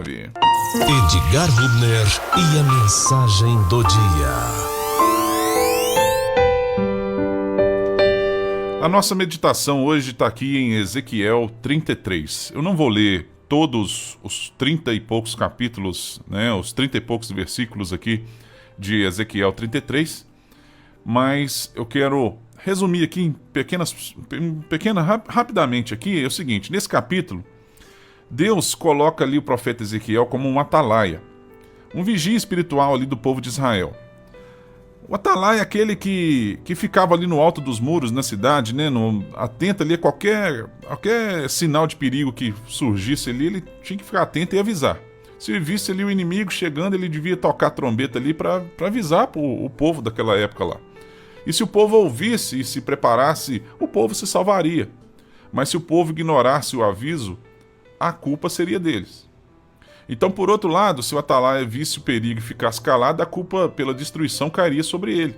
Edgar Hubner e a mensagem do dia. A nossa meditação hoje está aqui em Ezequiel 33. Eu não vou ler todos os 30 e poucos capítulos, os 30 e poucos versículos aqui de Ezequiel 33, mas eu quero resumir aqui em rapidamente aqui, é o seguinte: nesse capítulo, Deus coloca ali o profeta Ezequiel como um atalaia, um vigia espiritual ali do povo de Israel. O atalaia é aquele que ficava ali no alto dos muros na cidade, atento ali a qualquer sinal de perigo que surgisse ali, ele tinha que ficar atento e avisar. Se visse ali o inimigo chegando, ele devia tocar a trombeta ali para avisar o povo daquela época lá. E se o povo ouvisse e se preparasse, o povo se salvaria. Mas se o povo ignorasse o aviso, a culpa seria deles. Então, por outro lado, se o atalaia visse o perigo e ficasse calado, a culpa pela destruição cairia sobre ele.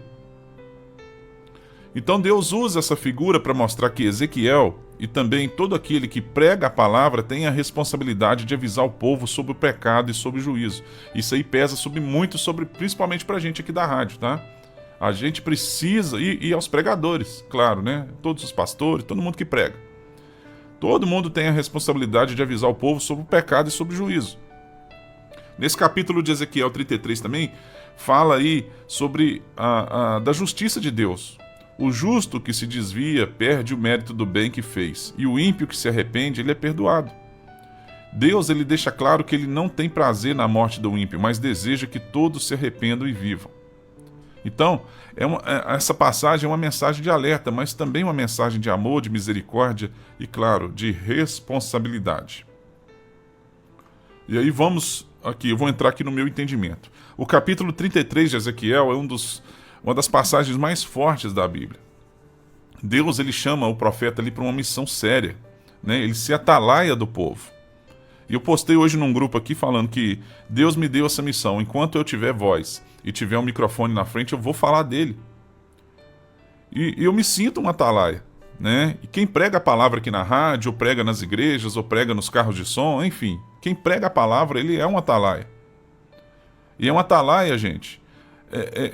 Então Deus usa essa figura para mostrar que Ezequiel e também todo aquele que prega a palavra tem a responsabilidade de avisar o povo sobre o pecado e sobre o juízo. Isso aí pesa principalmente para a gente aqui da rádio, tá? A gente precisa, e aos pregadores, claro, todos os pastores, todo mundo que prega. Todo mundo tem a responsabilidade de avisar o povo sobre o pecado e sobre o juízo. Nesse capítulo de Ezequiel 33 também, fala aí sobre da justiça de Deus. O justo que se desvia perde o mérito do bem que fez, e o ímpio que se arrepende, ele é perdoado. Deus, ele deixa claro que ele não tem prazer na morte do ímpio, mas deseja que todos se arrependam e vivam. Então, essa passagem é uma mensagem de alerta, mas também uma mensagem de amor, de misericórdia e, claro, de responsabilidade. E aí eu vou entrar aqui no meu entendimento. O capítulo 33 de Ezequiel é uma das passagens mais fortes da Bíblia. Deus, ele chama o profeta ali para uma missão séria, Ele se atalaia do povo. E eu postei hoje num grupo aqui falando que Deus me deu essa missão. Enquanto eu tiver voz e tiver um microfone na frente, eu vou falar dele. E eu me sinto um atalaia, E quem prega a palavra aqui na rádio, ou prega nas igrejas, ou prega nos carros de som, enfim, quem prega a palavra, ele é um atalaia. E é um atalaia, gente.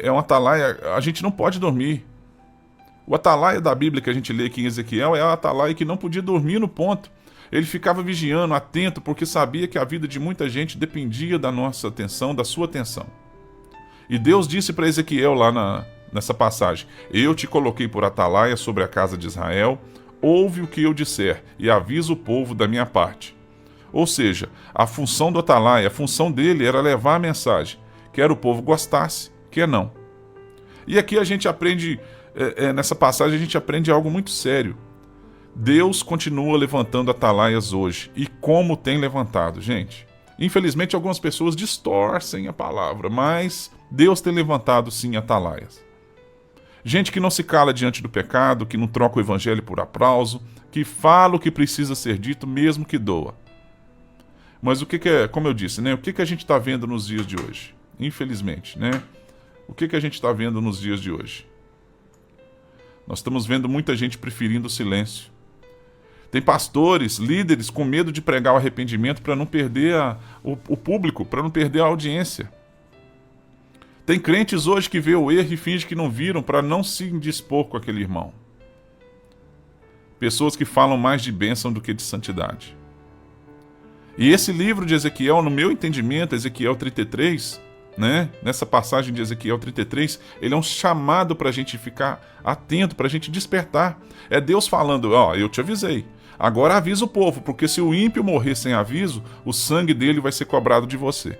É um atalaia, a gente não pode dormir. O atalaia da Bíblia que a gente lê aqui em Ezequiel é o atalaia que não podia dormir no ponto. Ele ficava vigiando, atento, porque sabia que a vida de muita gente dependia da nossa atenção, da sua atenção. E Deus disse para Ezequiel lá nessa passagem: eu te coloquei por atalaia sobre a casa de Israel, ouve o que eu disser e avisa o povo da minha parte. Ou seja, a função do atalaia, a função dele era levar a mensagem, quer o povo gostasse, quer não. E aqui a gente aprende, nessa passagem a gente aprende algo muito sério. Deus continua levantando atalaias hoje. E como tem levantado, gente? Infelizmente, algumas pessoas distorcem a palavra, mas Deus tem levantado, sim, atalaias. Gente que não se cala diante do pecado, que não troca o evangelho por aplauso, que fala o que precisa ser dito, mesmo que doa. Mas como eu disse, o que a gente está vendo nos dias de hoje? Infelizmente, O que a gente está vendo nos dias de hoje? Nós estamos vendo muita gente preferindo o silêncio. Tem pastores, líderes com medo de pregar o arrependimento para não perder o público, para não perder a audiência. Tem crentes hoje que vê o erro e finge que não viram para não se indispor com aquele irmão. Pessoas que falam mais de bênção do que de santidade. E esse livro de Ezequiel, no meu entendimento, Ezequiel 33, nessa passagem de Ezequiel 33, ele é um chamado para a gente ficar atento, para a gente despertar. É Deus falando: eu te avisei. Agora avisa o povo, porque se o ímpio morrer sem aviso, o sangue dele vai ser cobrado de você.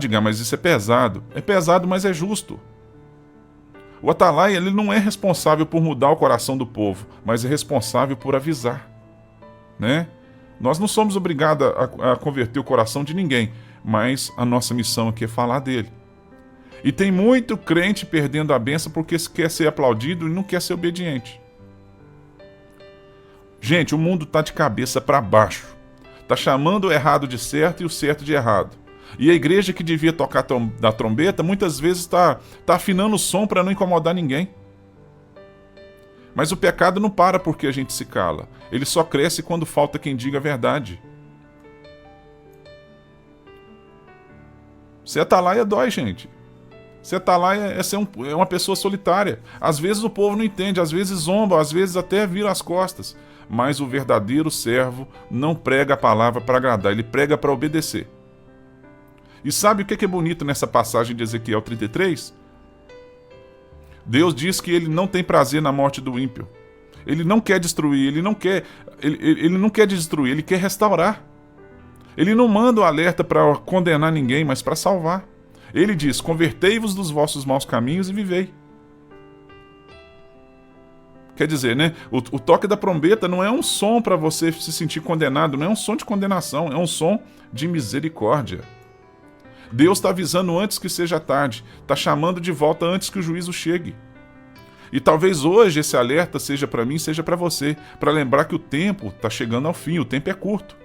Diga, mas isso é pesado. É pesado, mas é justo. O atalaia, ele não é responsável por mudar o coração do povo, mas é responsável por avisar. Nós não somos obrigados a converter o coração de ninguém, mas a nossa missão aqui é falar dele. E tem muito crente perdendo a bênção porque quer ser aplaudido e não quer ser obediente. Gente, o mundo está de cabeça para baixo. Está chamando o errado de certo e o certo de errado. E a igreja que devia tocar da trombeta, muitas vezes está afinando o som para não incomodar ninguém. Mas o pecado não para porque a gente se cala. Ele só cresce quando falta quem diga a verdade. Ser atalaia dói, gente. Ser atalaia é uma pessoa solitária. Às vezes o povo não entende, às vezes zomba, às vezes até vira as costas. Mas o verdadeiro servo não prega a palavra para agradar, ele prega para obedecer. E sabe o que é bonito nessa passagem de Ezequiel 33? Deus diz que ele não tem prazer na morte do ímpio. Ele não quer destruir, ele não quer destruir, ele quer restaurar. Ele não manda o alerta para condenar ninguém, mas para salvar. Ele diz: convertei-vos dos vossos maus caminhos e vivei. Quer dizer, né? O toque da trombeta não é um som para você se sentir condenado, não é um som de condenação, é um som de misericórdia. Deus está avisando antes que seja tarde, está chamando de volta antes que o juízo chegue. E talvez hoje esse alerta seja para mim, seja para você, para lembrar que o tempo está chegando ao fim, o tempo é curto.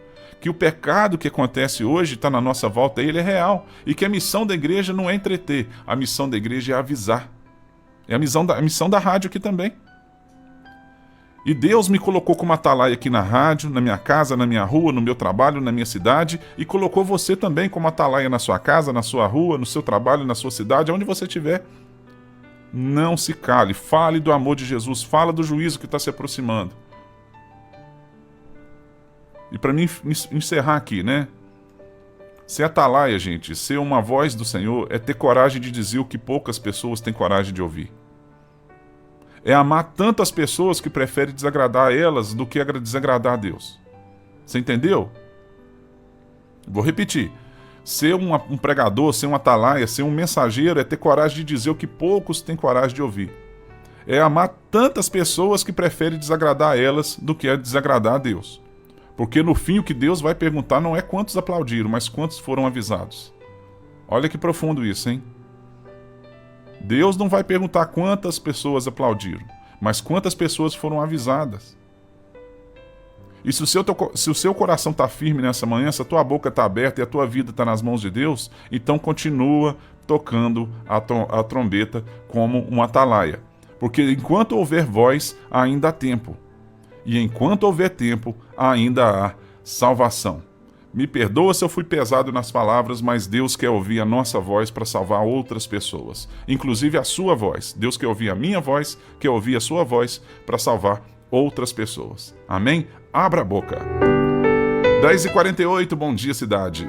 Que o pecado que acontece hoje está na nossa volta, ele é real. E que a missão da igreja não é entreter, a missão da igreja é avisar. É a missão da rádio aqui também. E Deus me colocou como atalaia aqui na rádio, na minha casa, na minha rua, no meu trabalho, na minha cidade, e colocou você também como atalaia na sua casa, na sua rua, no seu trabalho, na sua cidade, onde você estiver. Não se cale, fale do amor de Jesus, fala do juízo que está se aproximando. E para mim encerrar aqui, né? Ser atalaia, gente, ser uma voz do Senhor é ter coragem de dizer o que poucas pessoas têm coragem de ouvir. É amar tanto as pessoas que preferem desagradar a elas do que desagradar a Deus. Você entendeu? Vou repetir. Ser um pregador, ser um atalaia, ser um mensageiro é ter coragem de dizer o que poucos têm coragem de ouvir. É amar tantas pessoas que preferem desagradar a elas do que desagradar a Deus. Porque no fim o que Deus vai perguntar não é quantos aplaudiram, mas quantos foram avisados. Olha que profundo isso, hein? Deus não vai perguntar quantas pessoas aplaudiram, mas quantas pessoas foram avisadas. E se o seu coração está firme nessa manhã, se a tua boca está aberta e a tua vida está nas mãos de Deus, então continua tocando a trombeta como um atalaia. Porque enquanto houver voz, ainda há tempo. E enquanto houver tempo, ainda há salvação. Me perdoa se eu fui pesado nas palavras, mas Deus quer ouvir a nossa voz para salvar outras pessoas. Inclusive a sua voz. Deus quer ouvir a minha voz, quer ouvir a sua voz para salvar outras pessoas. Amém? Abra a boca. 10h48, bom dia, cidade.